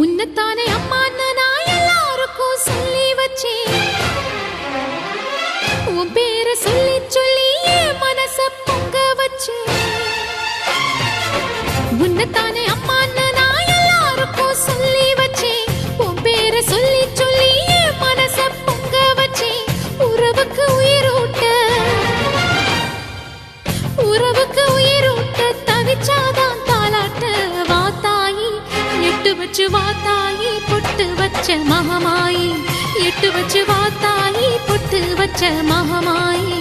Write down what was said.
உன்னத்தானே அம்மான்னு நான் எல்லாருக்கும் சொல்லி வச்சேன். உன் பேரை சொல்லி சொல்லி என் மனச பொங்க வச்சேன். உன்னத்தானே அம்மான்னு நான் எல்லாருக்கும் சொல்லி வச்சேன். உன் பேரை சொல்லி சொல்லி என் மனச பொங்க வச்சேன். உறவுக்கு உயிரூட்ட தவிச்சாதான் தாலாட்ட வாத்தாயி எட்டு வச்சு வாத்தாயி பொட்டு வச்ச மகமாயி எட்டு வச்சு வாத்தாயி பொட்டு வச்ச மகமாயி